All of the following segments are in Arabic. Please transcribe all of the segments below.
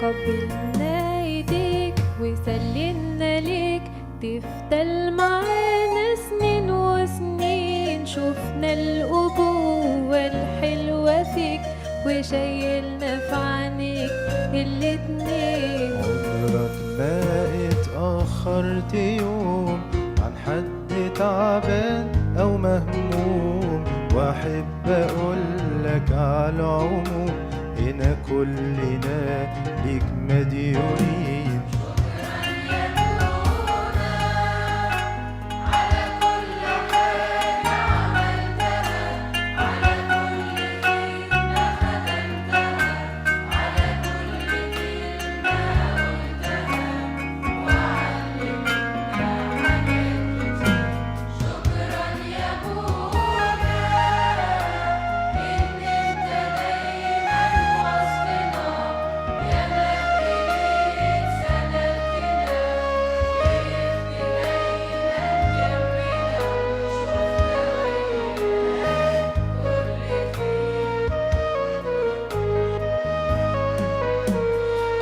قبلنا ايديك وسلمنا ليك، تفضل معانا سنين وسنين. شفنا الأبوة الحلوة فيك وشايلنا في عينيك الاتنين. عمرك ما اتأخرت يوم عن حد تعبان أو مهموم، وأحب أقولك على العموم هنا كلنا ليك مديونين.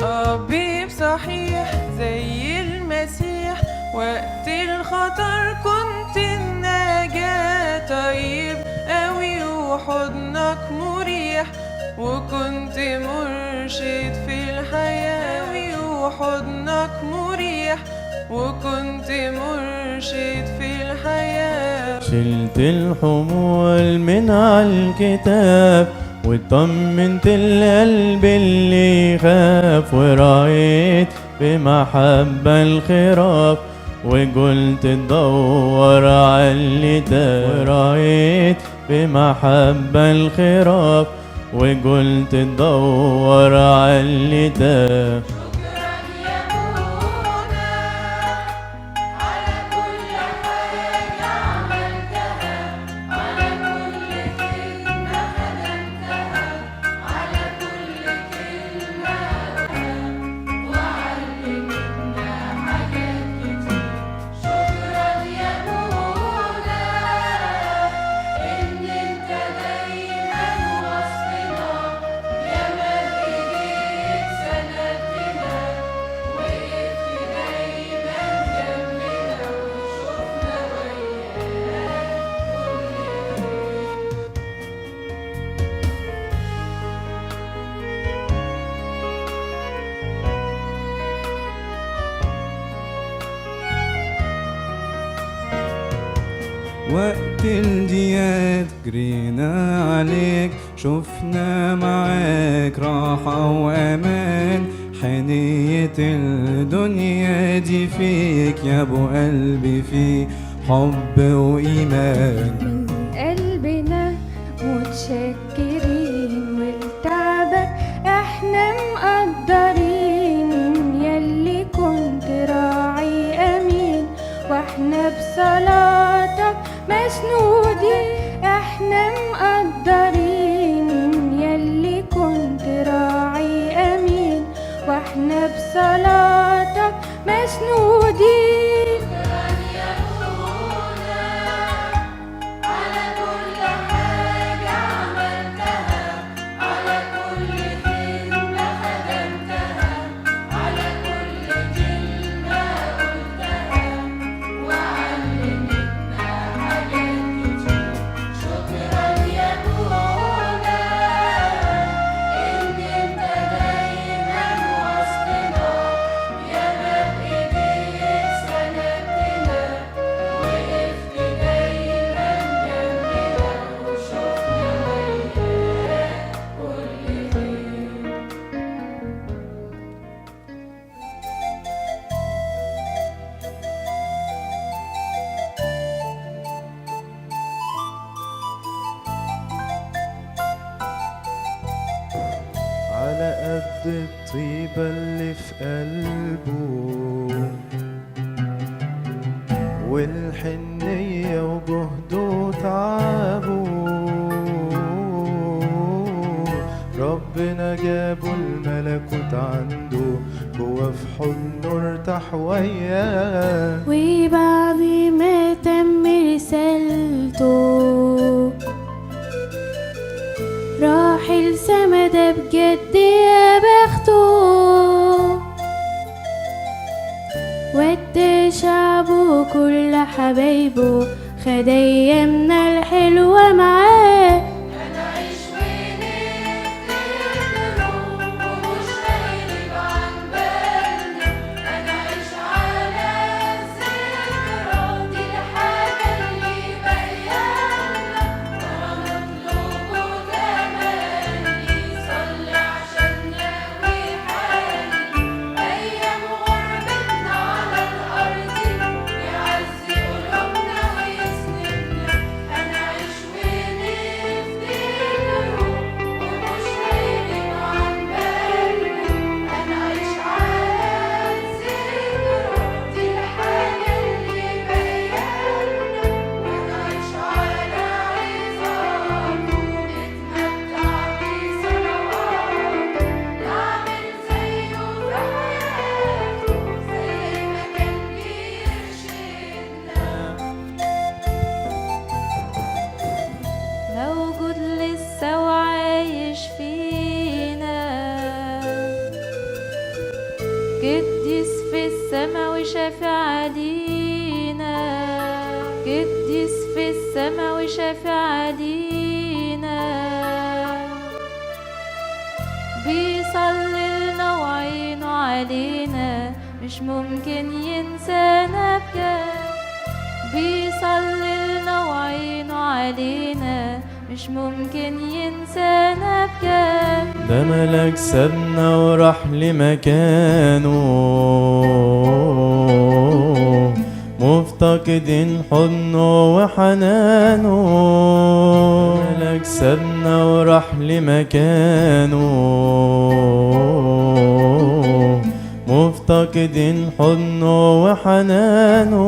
طبيب صحيح زي المسيح، وقت الخطر كنت النجاة. طيب قوي وحضنك مريح، وكنت مرشد في الحياة. وحضنك مريح، وكنت مرشد في الحياة. شلت الحمول من عالكتاب وطمنت القلب اللي خاف، ورأيت بمحبة الخراف وقلت تدور عاللي تاه. ورأيت بمحبة الخراف وقلت تدور عاللي تاه. وقت الجياد جرينا عليك، شفنا معاك راحة وأمان. حنية الدنيا دي فيك يا أبو قلبي، في حب وإيمان. من قلبنا متشكرين ولتعبك احنا مقدرين، يلي كنت راعي أمين واحنا بصلاتك مسنودين. احنا مقدرين يلي كنت راعي أمين واحنا بصلاتك مسنودين. على قد الطيبة اللي في قلبه والحنية وجهده وتعبه، ربنا جابه الملكوت عنده، هو في حضنه ارتاح وياه. وبعد ما تم رسالته راح السما، ده بجد يا بخته. وكل حبايبه خد أيامنا الحلوة معاه. موجود لسه وعايش فينا، قديس في السما وشافع لينا، قديس في السما وشافع لينا، بيصلي لنا وعينه علينا مش ممكن ينسانا بجد، بيصلي لنا وعينه علينا مش ممكن ينسانا بجد. ده ملاك سابنا وراح لمكانه، مفتقدين حضنه وحنانه. ملاك سابنا وراح لمكانه، مفتقدين حضنه وحنانه.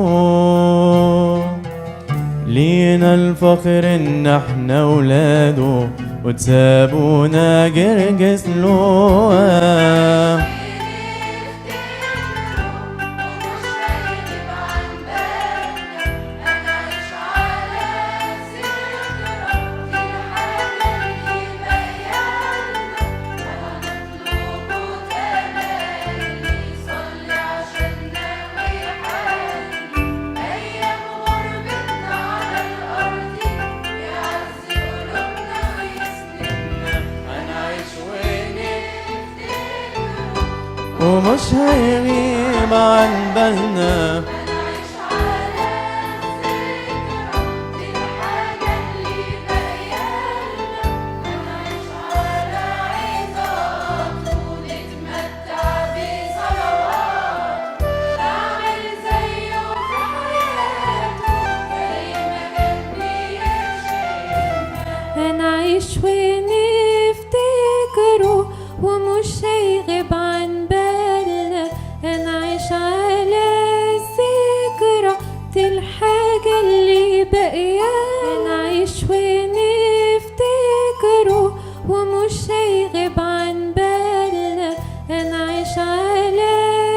لينا الفخر ان احنا ولاده، وتسابونا جرجس لواه. ومش هيغيب عن بالنا، هنعيش ونفتكره ومش هيغيب عن بالنا، هنعيش على الذكرى دي الحاجة اللي باقية. هنعيش ونفتكره ومش هيغيب عن بالنا، هنعيش على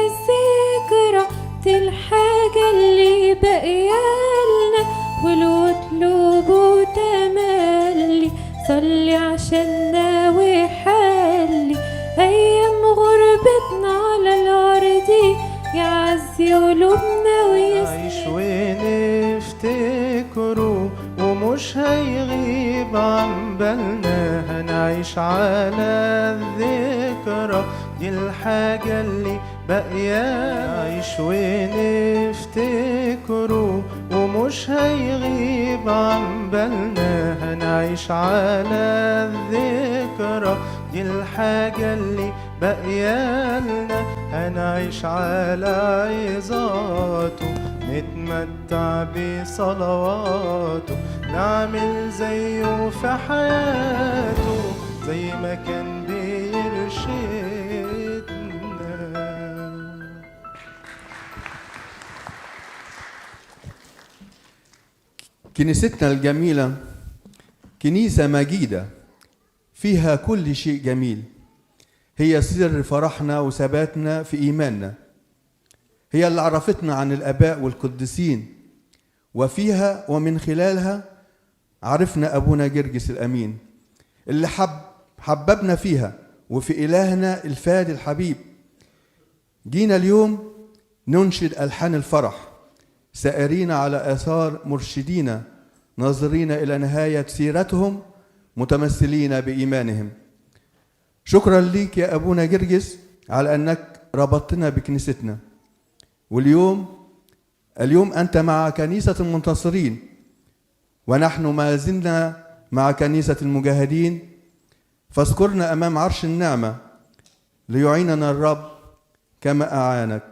الذكرى دي الحاجة اللي باقية لنا. ولو اطلبوا تملي صلي عشاننا وحلي أيام غربتنا على الأرض، يعزي قلوبنا عايش ويسند. ونفتكره ومش هيغيب عن بالنا، هنعيش على الذكرى دي الحاجة اللي باقية. عايش ونفتكره ومش هيغيب عن بالنا، هنعيش على الذكرى دي الحاجة اللي باقية لنا. هنعيش على عظاته، نتمتع بصلواته، نعمل زيه في حياته زي ما كان بيرشدنا. كنيستنا الجميلة كنيسة مجيدة فيها كل شيء جميل، هي سر فرحنا وثباتنا في إيماننا، هي اللي عرفتنا عن الآباء والقديسين، وفيها ومن خلالها عرفنا أبونا جرجس الأمين اللي حببنا فيها وفي إلهنا الفادي الحبيب. جينا اليوم ننشد ألحان الفرح سائرين على آثار مرشدين ناظرين إلى نهاية سيرتهم متمثلين بإيمانهم. شكرا ليك يا أبونا جرجس على أنك ربطتنا بكنيستنا، واليوم أنت مع كنيسة المنتصرين، ونحن ما زلنا مع كنيسة المجاهدين. فاذكرنا أمام عرش النعمة ليعيننا الرب كما أعانك.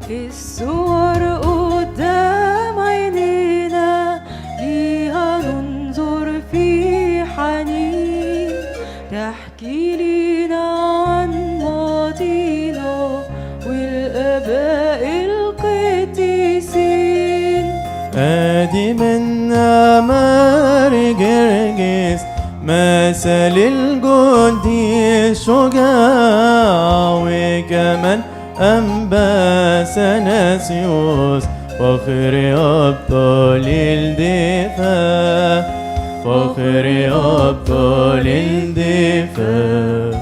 الصور قدام عينينا ليها ننظر في حنين، تحكي لينا عن ماضينا والآباء القديسين. ادي منا ماري جرجس مثل الجندي الشجاع، وكمان أنبا سناسيوس فخر أبطال الدفاع، فخر أبطال الدفاع.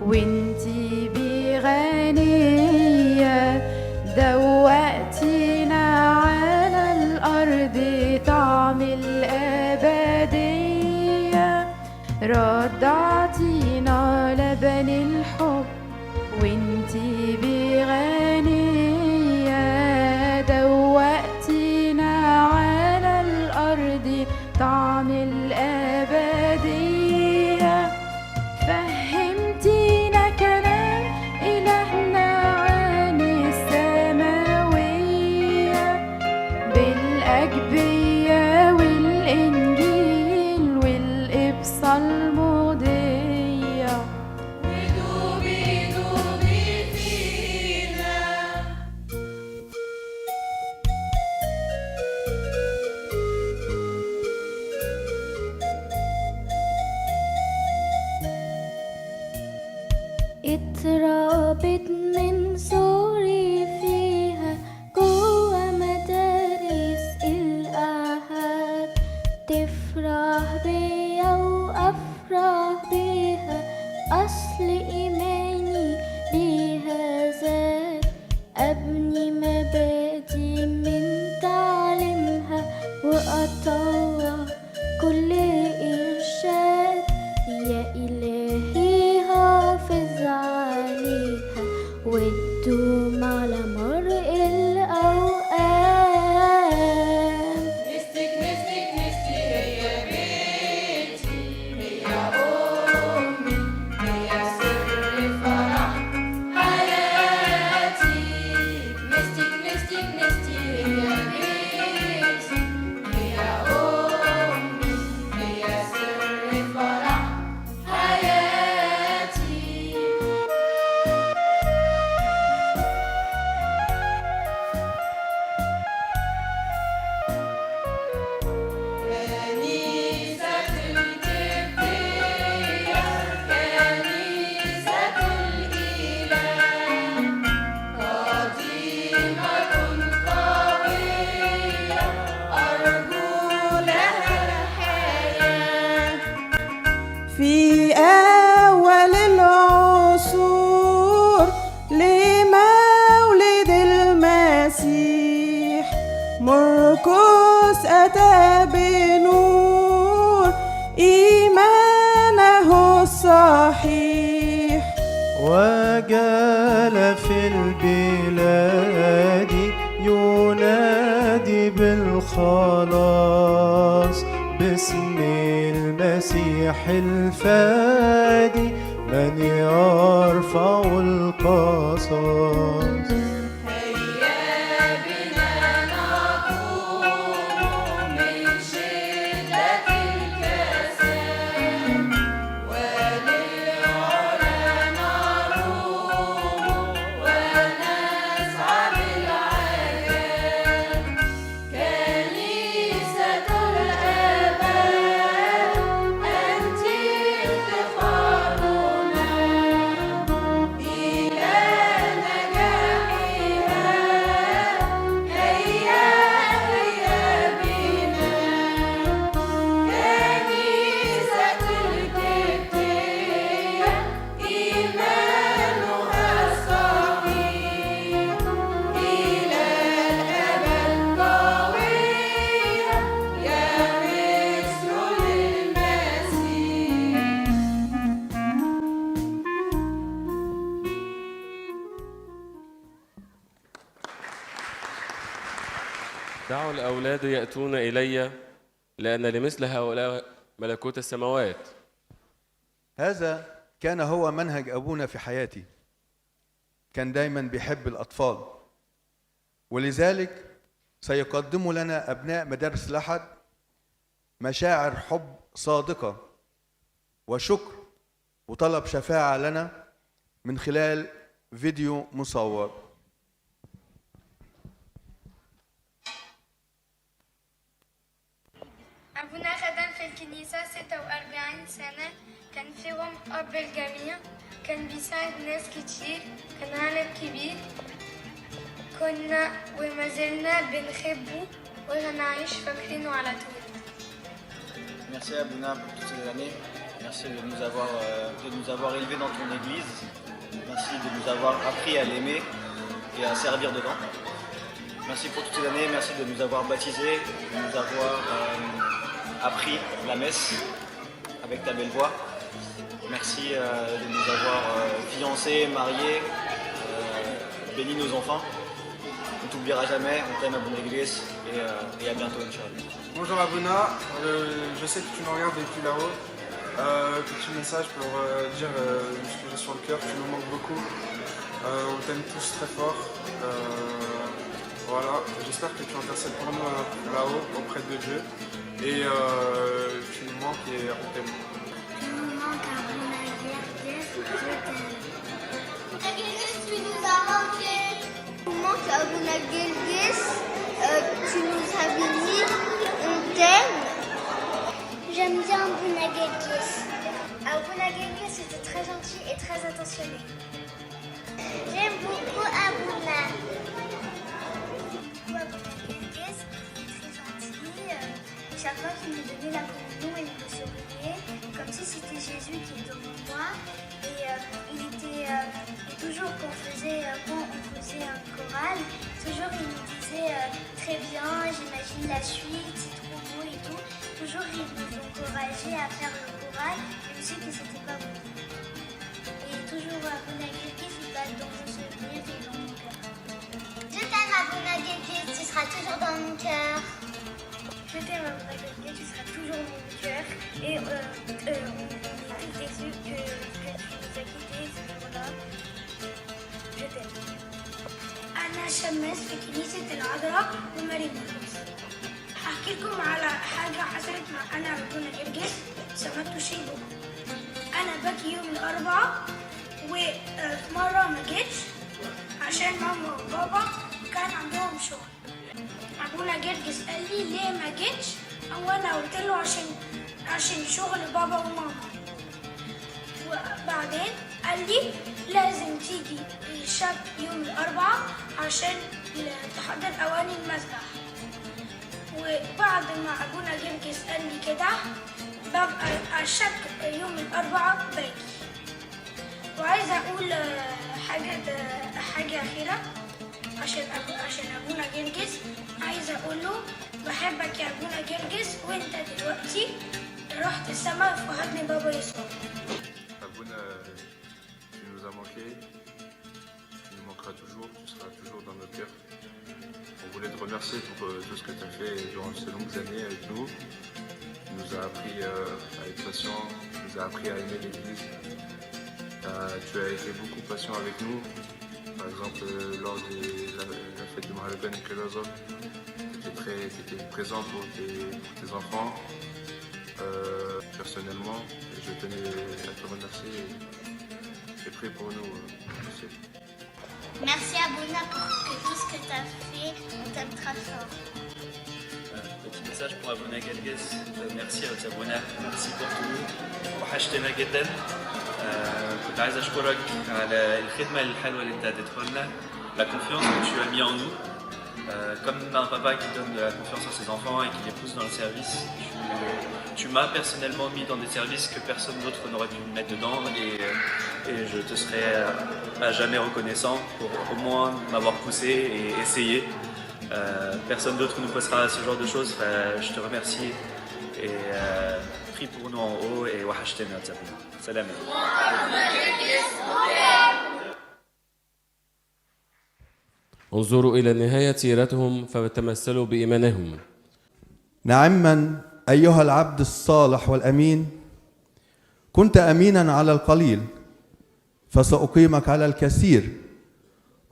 وانتي بغنية دوقتينا على الأرض طعم الأبدية، رضعتينا لبن الحب وانتي بغنية دوقتينا على الأرض طعم الأبدية. فهمتينا كلام إلهنا عن السماوية بالأجبية والإنجيل والإبصة المضية. ودوبي دوبي فينا. اتربت من صغري فيها جوا مدارس الأحد، تفرح بيا وأفرح بيها أصل إيماني بيها زاد، أبني مبادئ من تعليمها وأطوع كل إرشاد. يا إلهي حافظ عليها وتدوم على مر الأوقات. نستك نستك نستي هي بيتي، هي أمي، هي سر فرح حياتي. أتى بنور إيمانه الصحيح، وجال في البلاد ينادي بالخلاص باسم المسيح الفادي من يرفع القصاص. دعوا الأولاد يأتون إلي لأن لمثل هؤلاء ملكوت السماوات. هذا كان هو منهج أبونا في حياتي، كان دايما بيحب الأطفال، ولذلك سيقدم لنا أبناء مدارس الأحد مشاعر حب صادقة وشكر وطلب شفاعة لنا من خلال فيديو مصور. أبونا خدم في الكنيسة 46 سنة، كان فيهم أب الجميع، كان بيساعد ناس كتير، كان عالم كبير، كنا وما زلنا بنحبه وهنعيش فاكرينه على طول. Merci Abouna pour toutes ces années. Merci de nous avoir élevés dans ton église. Merci de nous avoir appris à l'aimer et à servir dedans. Merci pour toutes ces années. Merci de nous avoir baptisés, de nous avoir appris la messe avec ta belle voix. Merci de nous avoir fiancés, mariés, bénis nos enfants. On ne t'oubliera jamais. On t'aime Abouna Église et à bientôt, Inch'Allah. Bonjour Abouna, je sais que tu nous regardes depuis là-haut. Petit message pour dire ce que j'ai sur le cœur, tu nous manques beaucoup. On t'aime tous très fort. Voilà, j'espère que tu intercèdes pour nous là-haut auprès de Dieu. Et tu nous manques et on t'aime. Tu nous manques Abouna Gerges, je t'aime. Tu nous as manqué. Tu nous manques Abouna Gerges, tu nous as bénis, on t'aime. J'aime bien Abouna Gerges. Abouna Gerges était très gentil et très attentionné. J'aime beaucoup Abouna. Abouna Gerges était très gentil. Chaque fois qu'il nous donnait la communion, il me souriait, comme si c'était Jésus qui était devant moi. Et il était toujours quand on faisait un choral, toujours il nous disait très bien, j'imagine la suite, c'est trop beau et tout. Toujours il nous encourageait à faire le choral, même si que c'était pas bon. Et toujours Abouna Gerges, il va dans mon souvenir et dans mon cœur. Je t'aime Abouna Gerges, tu seras toujours dans mon cœur. Je t'aime Abouna Gerges, tu seras toujours dans mon cœur. Et on est tous déçus que tu nous as quittés ce jour-là. Je t'aime. أنا شماس في كنيسة العذراء وماري مرقس. هحكي لكم على حاجة حصلت مع أنا وأبونا جرجس سمعتوا شيء بكم. أنا باجي يوم الأربعاء وفي مرة ما جيتش عشان ماما وبابا كان عندهم شغل. أبونا جرجس قال لي ليه ما جيتش؟ وأنا قلت له عشان شغل بابا وماما. وبعدين قال لي لازم تيجي الشاب يوم الأربعاء عشان تحضر أواني المسبح. وبعد ما أبونا جرجس قال لي كده ببقى الشك يوم الأربعاء باجي. وعايزة أقول حاجة أخيرة عشان أبونا جرجس، عايزة أقول له بحبك يا أبونا جرجس، وأنت دلوقتي رحت السما في حضن بابا يسوع. Abouna, tu nous as manqué, tu nous manqueras toujours, tu seras toujours dans nos cœurs. On voulait te remercier pour tout ce que tu as fait durant ces longues années avec nous. Tu nous as appris à être patient, tu nous as appris à aimer l'Église. Tu as été beaucoup patient avec nous. Par exemple, lors de la fête de Mahalaben et Kelazov, tu étais présent pour tes enfants. Personnellement, je tenais à te remercier et prie pour nous aussi. Merci Abouna pour tout ce que tu as fait, on t'aime très fort. Petit message pour Abouna Gerges. Merci à Abouna, merci pour tout. وحشتنا جدا. كنت عايز أشكرك على الخدمة الحلوة اللي أنت اديتها لنا. La confiance que tu as mis en nous. Comme un papa qui donne de la confiance à ses enfants et qui les pousse dans le service, tu m'as personnellement mis dans des services que personne d'autre n'aurait pu me mettre dedans et je te serai à jamais reconnaissant pour au moins m'avoir poussé et essayé. Personne d'autre nous poussera à ce genre de choses. Je te remercie et prie pour nous en haut et wahashtena tzabuna. Salam. انظروا إلى نهاية سيرتهم فتمثلوا بإيمانهم. نعما أيها العبد الصالح والأمين، كنت أمينا على القليل فسأقيمك على الكثير،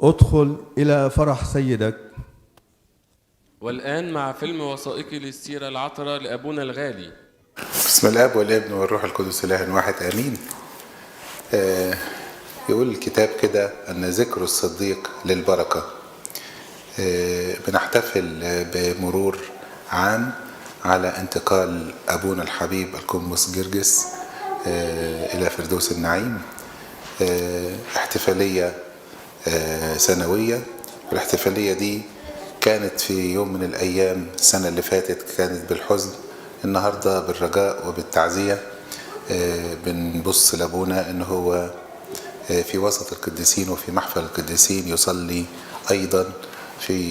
ادخل إلى فرح سيدك. والآن مع فيلم وثائقي للسيرة العطرة لأبونا الغالي. بسم الاب والابن والروح القدس اله واحد امين. يقول الكتاب كده ان ذكر الصديق للبركه. بنحتفل بمرور عام على انتقال ابونا الحبيب القمص جرجس الى فردوس النعيم. احتفاليه سنويه، والاحتفاليه دي كانت في يوم من الايام السنه اللي فاتت كانت بالحزن، النهارده بالرجاء وبالتعزيه. بنبص لابونا ان هو في وسط القديسين وفي محفل القديسين يصلي ايضا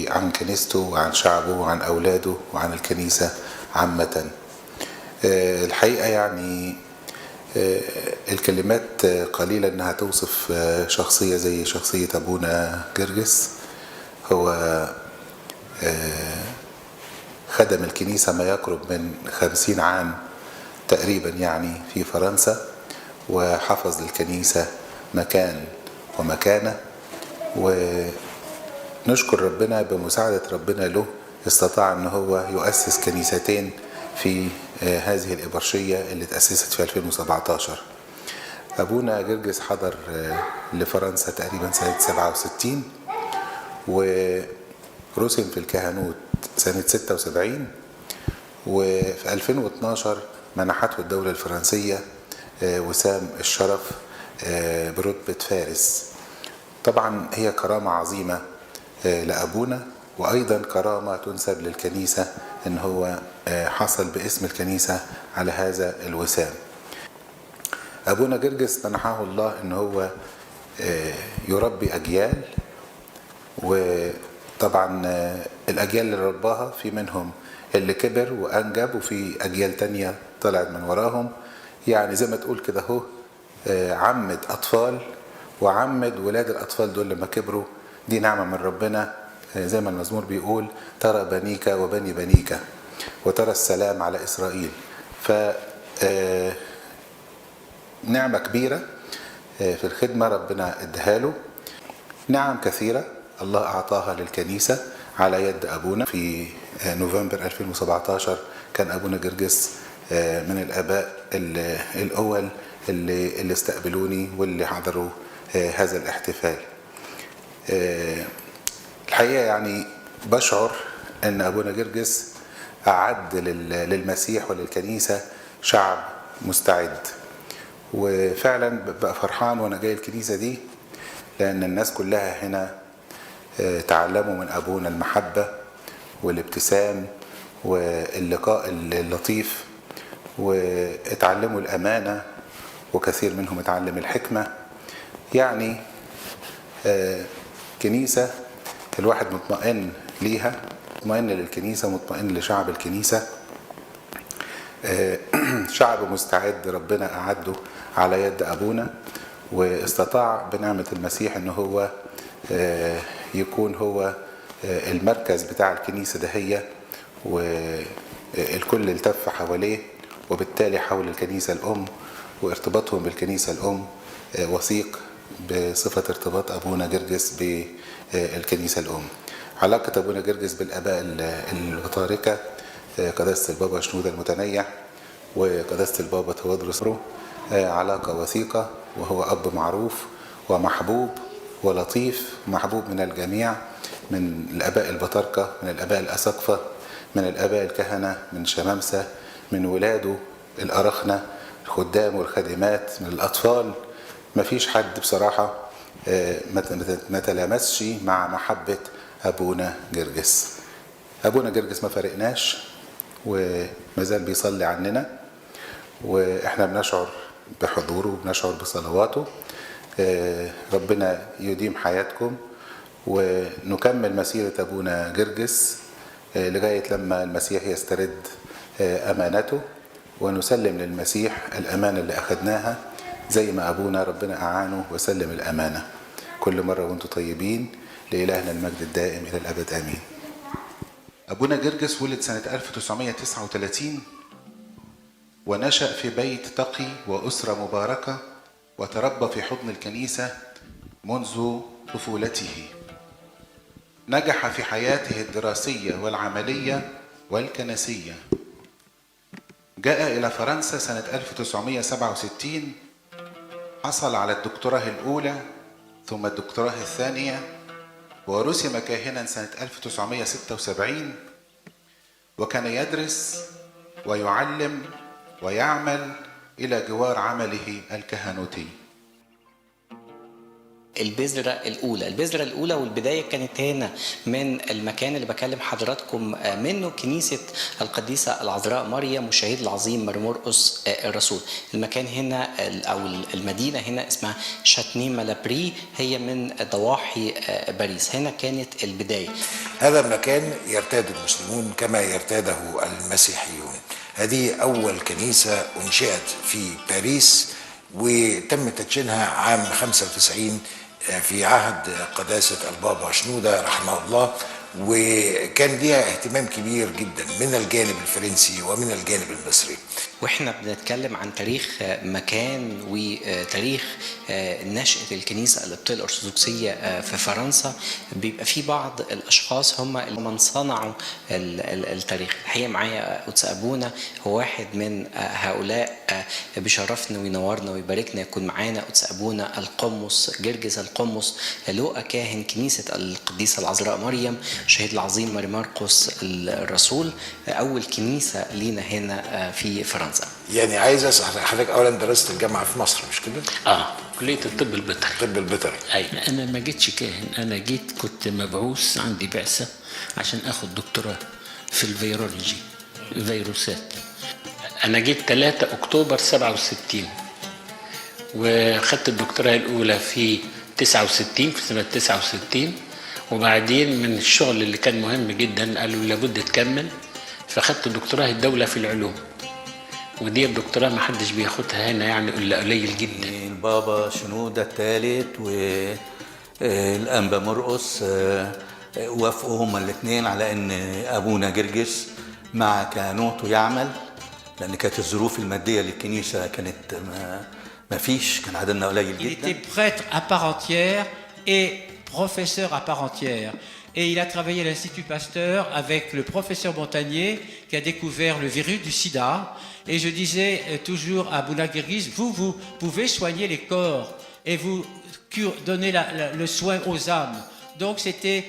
عن كنيسته وعن شعبه وعن اولاده وعن الكنيسه عامه. الحقيقه يعني الكلمات قليله انها توصف شخصيه زي شخصيه ابونا جرجس. هو خدم الكنيسة ما يقرب من 50 عام تقريبا يعني في فرنسا، وحفظ للكنيسة مكان ومكانة، ونشكر ربنا بمساعدة ربنا له استطاع ان هو يؤسس كنيستين في هذه الإبرشية اللي تأسست في 2017. أبونا جرجس حضر لفرنسا تقريبا سنة 67 ورسم في الكهنوت سنة 76، وفي 2012 منحته الدولة الفرنسية وسام الشرف برتبة فارس. طبعا هي كرامة عظيمة لأبونا، وأيضا كرامة تنسب للكنيسة إن هو حصل باسم الكنيسة على هذا الوسام. أبونا جرجس منحه الله إن هو يربي أجيال، وطبعا الأجيال اللي رباها في منهم اللي كبر وأنجب، وفي أجيال تانية طلعت من وراهم. يعني زي ما تقول كده هو عمد أطفال وعمد ولاد الأطفال دول لما كبروا. دي نعمة من ربنا، زي ما المزمور بيقول ترى بنيك وبني بنيك وترى السلام على إسرائيل. ف نعمة كبيرة في الخدمة ربنا ادها له. نعم كثيرة الله أعطاها للكنيسة على يد أبونا. في نوفمبر 2017 كان أبونا جرجس من الآباء الأول اللي استقبلوني واللي حضروا هذا الاحتفال. الحقيقة يعني بشعر أن أبونا جرجس أعد للمسيح وللكنيسة شعب مستعد، وفعلا ببقى فرحان وأنا جاي الكنيسة دي، لأن الناس كلها هنا تعلموا من أبونا المحبة والابتسام واللقاء اللطيف، واتعلموا الأمانة، وكثير منهم اتعلم الحكمة. يعني كنيسة الواحد مطمئن ليها مطمئن للكنيسة، مطمئن لشعب الكنيسة. شعب مستعد ربنا أعده على يد أبونا، واستطاع بنعمة المسيح أنه هو يكون هو المركز بتاع الكنيسة دهية، والكل التف حواليه، وبالتالي حول الكنيسة الأم، وارتباطهم بالكنيسة الأم وثيق بصفة ارتباط أبونا جرجس بالكنيسة الأم. علاقة أبونا جرجس بالآباء البطاركة قداسة البابا شنودة المتنيح وقداسة البابا تودرس علاقة وثيقة، وهو أب معروف ومحبوب ولطيف، محبوب من الجميع، من الآباء البطاركة، من الآباء الأساقفة، من الآباء الكهنة، من شمامسة، من ولاده الأرخنة، الخدام والخادمات، من الأطفال. ما فيش حد بصراحة ما تلامسش مع محبة أبونا جرجس. أبونا جرجس ما فرقناش، ومازال بيصلي عننا، وإحنا بنشعر بحضوره وبنشعر بصلواته. ربنا يديم حياتكم، ونكمل مسيرة أبونا جرجس لغاية لما المسيح يسترد أمانته، ونسلم للمسيح الأمانة اللي أخذناها زي ما أبونا ربنا أعانه وسلم الأمانة. كل مرة وانتم طيبين، لإلهنا المجد الدائم إلى الأبد آمين. أبونا جرجس ولد سنة 1939 ونشأ في بيت تقي وأسرة مباركة، وتربى في حضن الكنيسة منذ طفولته. نجح في حياته الدراسية والعملية والكنسية. جاء إلى فرنسا سنة 1967، حصل على الدكتوراه الأولى ثم الدكتوراه الثانية، ورسم كاهنا سنة 1976، وكان يدرس ويعلم ويعمل إلى جوار عمله الكهنوتي. البذرة الأولى والبداية كانت هنا من المكان اللي بكلم حضراتكم منه، كنيسة القديسة العذراء مريم والشهيد العظيم ماري مرقس الرسول. المكان هنا أو المدينة هنا اسمها شاتني مالابري، هي من ضواحي باريس. هنا كانت البداية. هذا المكان يرتاد المسلمون كما يرتاده المسيحيون. هذه أول كنيسة أنشئت في باريس، وتم تدشينها عام 95 في عهد قداسة البابا شنودة رحمه الله، وكان ليها اهتمام كبير جدا من الجانب الفرنسي ومن الجانب المصري. واحنا بنتكلم عن تاريخ مكان وتاريخ نشأة الكنيسة القبطية الأرثوذكسية في فرنسا، بيبقى في بعض الأشخاص هم اللي صنعوا التاريخ. الحقيقة معايا قدس أبونا هو واحد من هؤلاء، بيشرفنا وينورنا ويباركنا يكون معانا قدس أبونا القمص جرجس القمص لؤى، كاهن كنيسة القديسة العذراء مريم شهيد العظيم ماري مرقس الرسول، أول كنيسة لينا هنا في فرنسا. يعني عايز اسال حضرتك، اولا درست الجامعه في مصر مش كده؟ كليه الطب البيطري. الطب البيطري. ايوه. انا ما جيتش كاهن، انا جيت كنت مبعوث، عندي بعثه عشان اخد دكتوراه في الفيرولوجي، الفيروسات. انا جيت 3 اكتوبر 67، وخدت الدكتوراه الاولى في 69 في سنه 69، وبعدين من الشغل اللي كان مهم جدا قالوا لابد تكمل، فخدت دكتوراه الدوله في العلوم، ودي الدكتوراه ما حدش بياخدها هنا يعني الا قليل جدا. البابا شنودة الثالث والانبا مرقس وافقوا هما الاثنين على ان ابونا جرجس مع كهنوته يعمل، لان كانت الظروف الماديه للكنيسه كانت ما فيش، كان عددنا قليل جدا. Il était prêtre à part entière et professeur à part entière. Et il a travaillé à l'Institut Pasteur avec le professeur Montagnier qui a découvert le virus du sida. Et je disais toujours à Abouna Guerguis, vous pouvez soigner les corps et vous donner le soin aux âmes. Donc c'était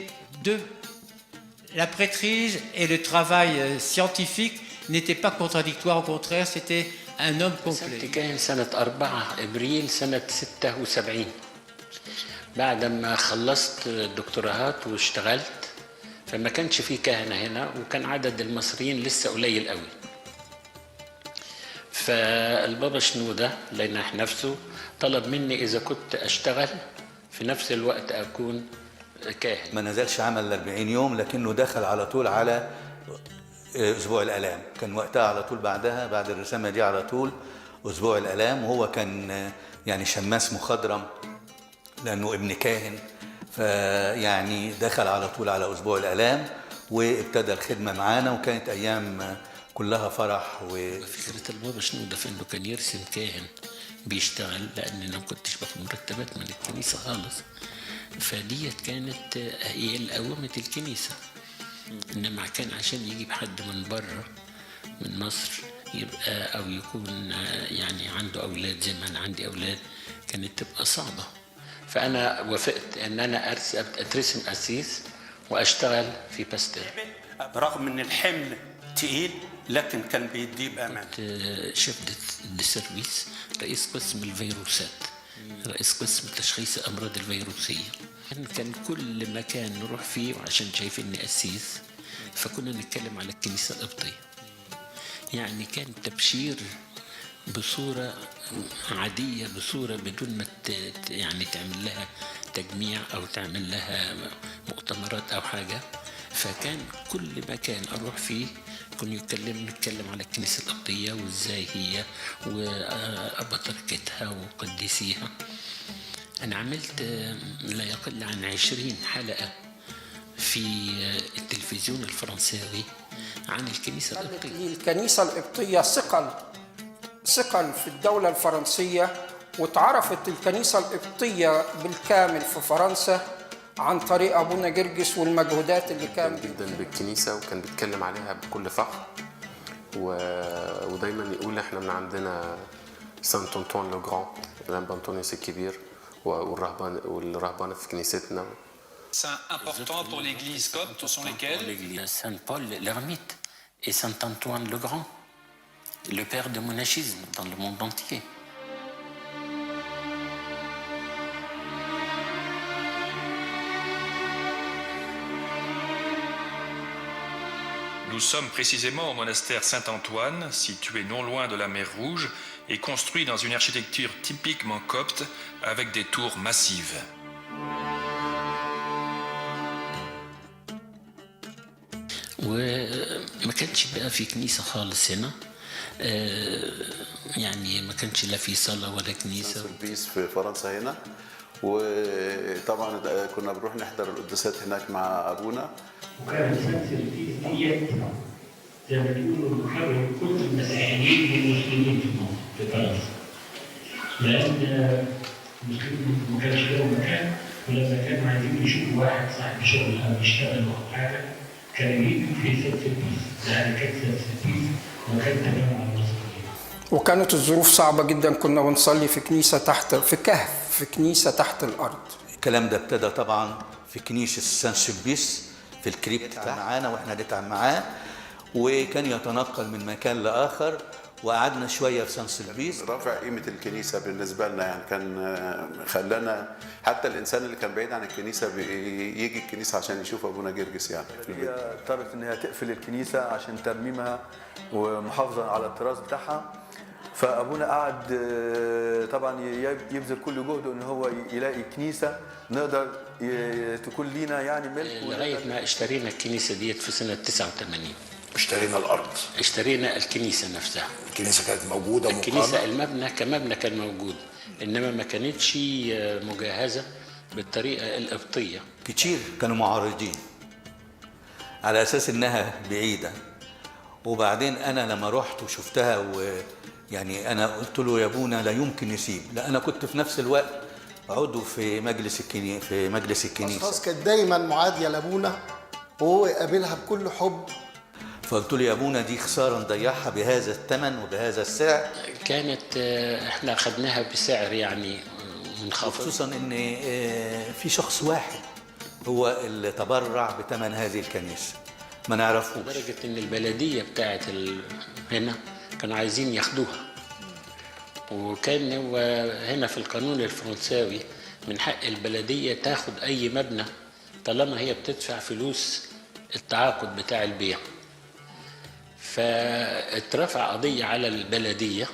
la prêtrise et le travail scientifique n'étaient pas contradictoires, au contraire, c'était un homme complet. كان سنة 4 إبريل سنة 76 بعد ما خلصت الدكتوراهات واشتغلت، فما كانش في كهنة هنا، وكان عدد المصريين لسه قليل قوي. فالبابا شنودة الله ينح نفسه طلب مني إذا كنت أشتغل في نفس الوقت أكون كاهن. ما نزلش عمل 40 يوم، لكنه دخل على طول على أسبوع الآلام. كان وقتها على طول بعدها، بعد الرسامة دي على طول أسبوع الآلام، وهو كان يعني شماس مخضرم لأنه ابن كاهن، فيعني دخل على طول على أسبوع الآلام وابتدى الخدمة معانا، وكانت أيام كلها فرح. فكرة البابا شنودة في إنه كان يرسم كاهن بيشتغل، لأن أنا ما كنتش باخد مرتبات من الكنيسة خالص، فديت كانت هي قوامة الكنيسة. إنما كان عشان يجيب حد من بره من مصر يبقى أو يكون يعني عنده أولاد زي ما أنا عندي أولاد، كانت تبقى صعبة. فأنا وافقت إن أنا أترسم قسيس وأشتغل في باستير. برغم إن الحمل تقيل لكن كان بيديه بأمان. شيف دي سيرفيس، رئيس قسم الفيروسات، رئيس قسم تشخيص الأمراض الفيروسية. كان كل مكان نروح فيه وعشان شايفيني قسيس فكنا نتكلم على الكنيسة القبطية. يعني كان تبشير بصورة عادية، بصورة بدون ما يعني تعمل لها تجميع أو تعمل لها مؤتمرات أو حاجة. فكان كل مكان أروح فيه كنا نتكلم على الكنيسة القبطية وإزاي هي وبطركتها وقديسيها. أنا عملت لا يقل عن 20 حلقة في التلفزيون الفرنساوي عن الكنيسة القبطية. الكنيسة القبطية ثقل في الدولة الفرنسية، واتعرفت الكنيسة القبطية بالكامل في فرنسا عن طريق أبونا جرجس والمجهودات اللي كان جدا بالكنيسة، وكان بيتكلم عليها بكل فخر، ودايما يقول احنا من عندنا سانت أنطوان لو جران، الأنبا أنطونيوس الكبير، والرهبان في كنيستنا. Saints importants pour l'Église copte sont lesquels? Saint Paul l'ermite et Saint Antoine le Grand, le père du monachisme dans le monde entier. Nous sommes précisément au monastère Saint-Antoine, situé non loin de la mer Rouge et construit dans une architecture typiquement copte avec des tours massives. وما كانش بقى في كنيسة خالص هنا، يعني ما كانش لا في صلاة ولا كنيسة. في فرنسا هنا، وطبعا كنا بنروح نحضر القداسات هناك مع أبونا. وكانت سانت سيرفيس ديت زي ما بيقولوا محرك كل المسيحيين والمسلمين في فرنسا، لأن المسلمين ما كانش لهم مكان، ولما كانوا عايزين يشوفوا واحد صاحب شغل أو يشتغل أو حاجة كان يجيبوا في سانت سيرفيس، يعني كانت سانت سيرفيس وكان تمام على المصريين. وكانت الظروف صعبة جدا، كنا بنصلي في كنيسة تحت، في كهف، في كنيسة تحت الأرض. الكلام ده ابتدى طبعا في كنيسة سان سيرفيس في الكريب معانا، واحنا نتعب معاه، وكان يتنقل من مكان لآخر، وقعدنا شوية في سان سيرفيس. رفع قيمة الكنيسة بالنسبة لنا، يعني كان خلانا حتى الإنسان اللي كان بعيد عن الكنيسة يجي الكنيسة عشان يشوف أبونا جرجس. يعني هي اضطرت إنها تقفل الكنيسة عشان ترميمها ومحافظة على التراث بتاعها، فأبونا قعد طبعا يبذل كل جهده إن هو يلاقي كنيسة نقدر تكون لينا يعني ملك، لغاية ما اشترينا الكنيسة ديت في سنة 89. اشترينا الأرض، اشترينا الكنيسة نفسها. الكنيسة كانت موجودة مقامة. الكنيسة المبنى كمبنى كان موجود، إنما ما كانتش مجهزة بالطريقة القبطية. كتير كانوا معارضين على أساس إنها بعيدة، وبعدين أنا لما رحت وشفتها يعني أنا قلت له يا أبونا لا يمكن يسيب، لا أنا كنت في نفس الوقت عضو في مجلس الكنيسة. أشخاص كانت دايما معادية لأبونا وهو يقابلها بكل حب. فقلت له يا أبونا دي خسارة نضيعها بهذا الثمن وبهذا السعر. كانت احنا أخذناها بسعر يعني منخفض، خصوصا إن في شخص واحد هو اللي تبرع بثمن هذه الكنيسة ما نعرفوش، لدرجة إن البلدية بتاعت هنا كانوا عايزين ياخدوها، وكان هنا في القانون الفرنساوي من حق البلدية تاخد أي مبنى طالما هي بتدفع فلوس التعاقد بتاع البيع. فاترفع قضية على البلدية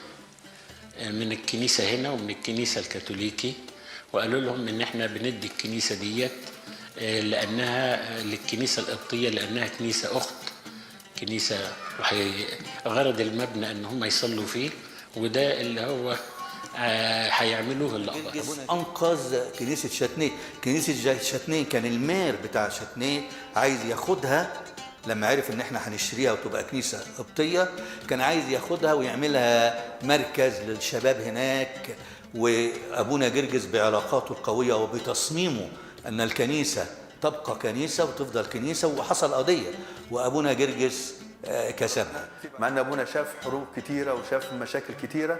من الكنيسة هنا ومن الكنيسة الكاثوليكي، وقالوا لهم إن إحنا بندي الكنيسة ديت لأنها للكنيسة القبطية، لأنها كنيسة أخت، كنيسة غرض المبنى أن هم يصلوا فيه، وده اللي هو هيعملوه اللقطة. أنقذ كنيسة شاتنيه. كنيسة شاتنيه كان المير بتاع شاتنيه عايز ياخدها لما عرف ان احنا هنشتريها وتبقى كنيسة قبطية، كان عايز ياخدها ويعملها مركز للشباب هناك. وابونا جرجس بعلاقاته القوية وبتصميمه ان الكنيسة تبقى كنيسة وتفضل كنيسة، وحصل قضية وابونا جرجس كسبها. مع ان ابونا شاف حروب كتيرة وشاف مشاكل كتيرة،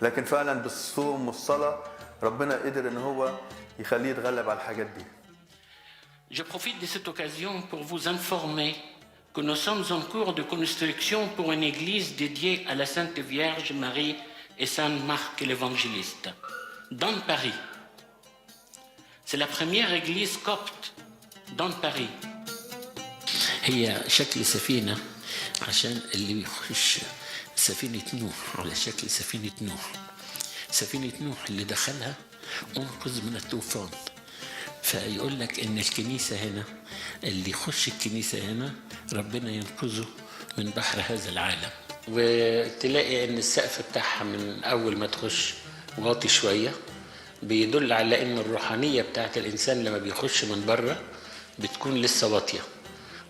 لكن فعلا بالصوم والصلاة ربنا قدر ان هو يخليه يتغلب على الحاجات دي. Je profite de cette occasion pour vous informer que nous sommes en cours de construction pour une église dédiée à la Sainte Vierge Marie et Saint Marc l'Évangéliste, dans Paris. C'est la première église copte dans Paris. هي شكل سفينة عشان اللي يخش سفينة نوح على شكل سفينة نوح. سفينة نوح اللي دخلها أنقذ من الطوفان. فيقول لك إن الكنيسة هنا اللي يخش الكنيسة هنا ربنا ينقذه من بحر هذا العالم. وتلاقي إن السقف بتاعها من أول ما تخش واطي شوية، بيدل على إن الروحانية بتاعت الإنسان لما بيخش من بره بتكون لسه واطية.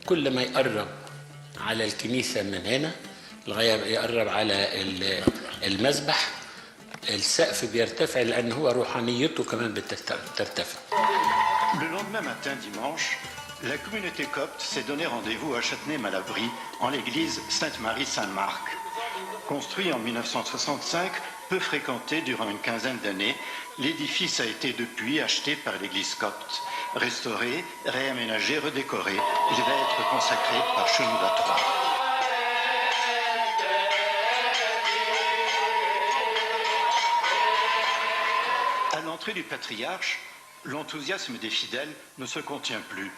كل ما يقرب على الكنيسة من هنا لغاية يقرب على المسبح السقف بيرتفع، لأن هو روحانيته كمان بترتفع. Le lendemain matin, dimanche, la communauté copte s'est donné rendez-vous à Châtenay-Malabry, en l'église Sainte-Marie-Saint-Marc. Construit en 1965, peu fréquenté durant une quinzaine d'années, l'édifice a été depuis acheté par l'église copte. Restauré, réaménagé, redécoré, il va être consacré par Shenouda III. À l'entrée du patriarche, l'enthousiasme des fidèles ne se contient plus.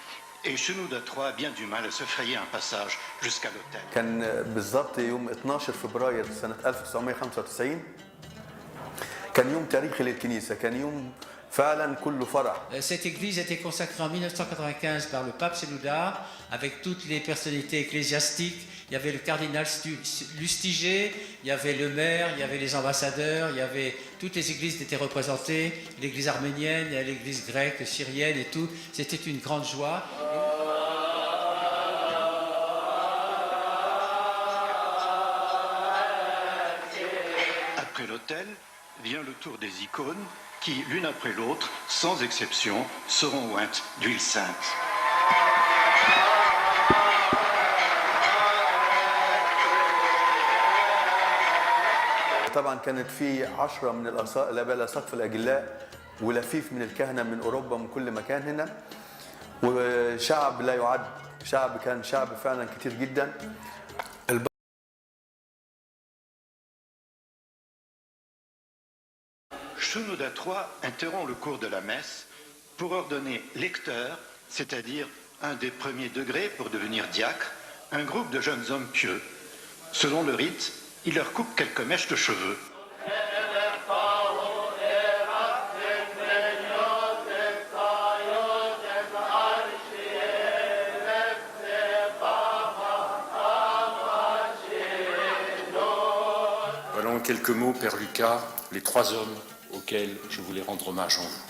Et Shenouda III a bien du mal à se frayer un passage jusqu'à l'autel. كان بالضبط يوم 12 فبراير سنة 1995 كان يوم تاريخي للكنيسة، كان يوم فعلا كله فرح. Cette église a été consacrée en 1995 par le pape Shenouda avec toutes les personnalités ecclésiastiques. Il y avait le cardinal Lustiger, il y avait le maire, il y avait les ambassadeurs, il y avait toutes les églises qui étaient représentées, l'église arménienne, l'église grecque, syrienne et tout. C'était une grande joie. Après l'autel vient le tour des icônes qui, l'une après l'autre, sans exception, seront ointes d'huile sainte. طبعا كانت في 10 من الأساقفة الأجلاء ولفيف من الكهنة من أوروبا من كل مكان هنا، وشعب لا يعد، كان شعب فعلا كتير جدا. Shenouda III interrompt le cours de la messe pour ordonner lecteur, c'est-à-dire un des premiers degrés pour devenir diacre, un groupe de jeunes hommes pieux. Selon le rite, il leur coupe quelques mèches de cheveux. Voilà en quelques mots, Père Lucas, les trois hommes auxquels je voulais rendre hommage en vous.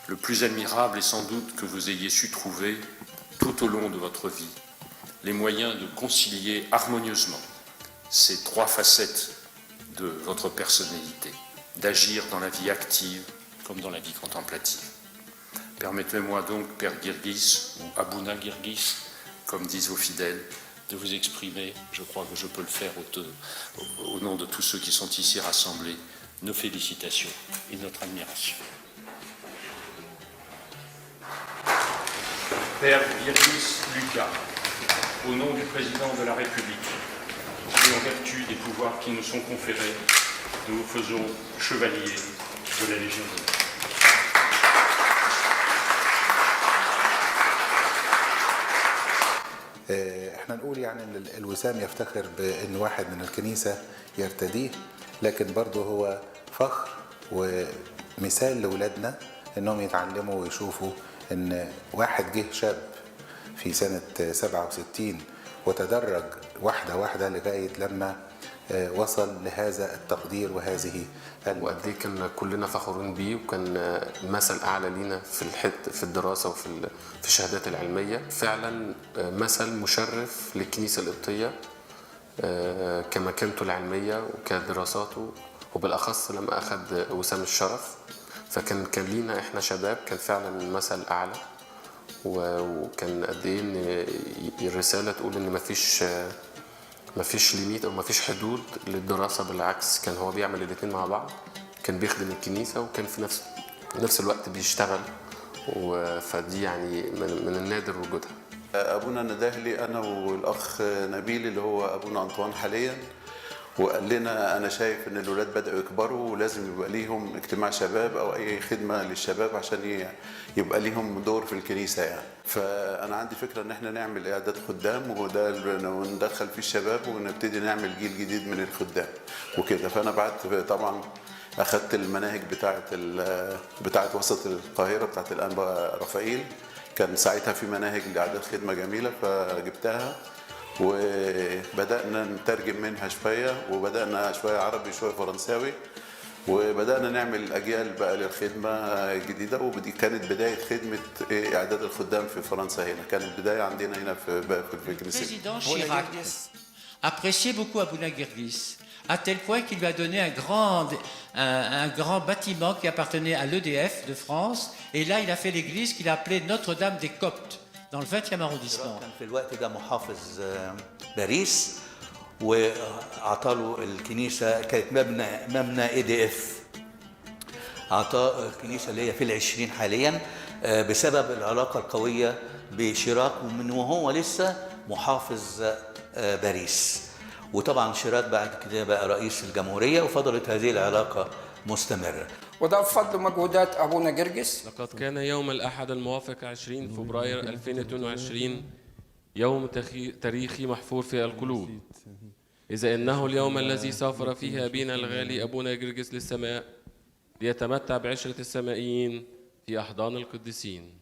Le plus admirable est sans doute que vous ayez su trouver, tout au long de votre vie, les moyens de concilier harmonieusement ces trois facettes de votre personnalité, d'agir dans la vie active comme dans la vie contemplative. Permettez-moi donc, Père Girgis, ou Abouna Girgis, comme disent vos fidèles, de vous exprimer, je crois que je peux le faire au nom de tous ceux qui sont ici rassemblés, nos félicitations et notre admiration. Père Girgis Lucas, au nom du Président de la République et en vertu des pouvoirs qui nous sont conférés, nous vous faisons chevalier de la Légion d'honneur. احنا نقول يعني ان الوسام يفتخر بان واحد من الكنيسة يرتديه، لكن برضه هو فخر ومثال لأولادنا انهم يتعلموا ويشوفوا إن واحد جه شاب في سنة 67 وتدرج واحدة واحدة لغاية لما وصل لهذا التقدير وهذه وقد ايه كان كلنا فخورين بيه، وكان مثل اعلى لينا في الدراسه وفي الشهادات العلميه. فعلا مثل مشرف للكنيسه القبطيه كمكانته العلميه وكدراساته، وبالاخص لما اخذ وسام الشرف. فكان لينا احنا شباب كان فعلا مثل اعلى، وكان قد ايه ان الرساله تقول ان مفيش ليميت او مفيش حدود للدراسه. بالعكس كان هو بيعمل الاثنين مع بعض، كان بيخدم الكنيسه وكان في نفس الوقت بيشتغل، فدي يعني من النادر وجودها. ابونا نده لي انا والاخ نبيل اللي هو ابونا انطوان حاليا، وقال لنا انا شايف ان الولاد بداوا يكبروا ولازم يبقى ليهم اجتماع شباب او اي خدمه للشباب عشان يبقى ليهم دور في الكنيسه يعني. فانا عندي فكره ان احنا نعمل اعداد خدام وندخل فيه الشباب ونبتدي نعمل جيل جديد من الخدام وكده. فانا بعت طبعا اخذت المناهج بتاعه وسط القاهره بتاعه الانبا رفائيل، كان ساعتها في مناهج لاعداد خدمه جميله فجبتها وبدأنا نترجم منها شوية، وبدأنا شوية عربي شوية فرنساوي، وبدأنا نعمل أجيال بقى للخدمة جديدة. ودي كانت بداية خدمة إعداد الخدام في فرنسا. هنا كانت بداية عندنا هنا في الكنيسة. Président Chirac appréciait beaucoup Abouna Guirgis, à tel point qu'il lui a donné un grand bâtiment qui appartenait à l'EDF de France. Et là, il a fait l'église qu'il a appelée Notre-Dame des Coptes, dans le 20e arrondissement. كان في الوقت ده محافظ باريس، وعطاله الكنيسة كانت مبنى EDF، عطاه الكنيسة اللي هي في العشرين حاليا بسبب العلاقة القوية بشيراك ومن وهو لسه محافظ باريس. وطبعا شيراك بعد كده بقى رئيس الجمهورية، وفضلت هذه العلاقة مستمرة. وده بفضل مجهودات أبونا جرجس. لقد كان يوم الأحد الموافق 20 فبراير 2022 يوم تاريخي محفور في القلوب، إذا إنه اليوم الذي سافر فيه أبينا الغالي أبونا جرجس للسماء ليتمتع بعشرة السمائيين في أحضان القديسين.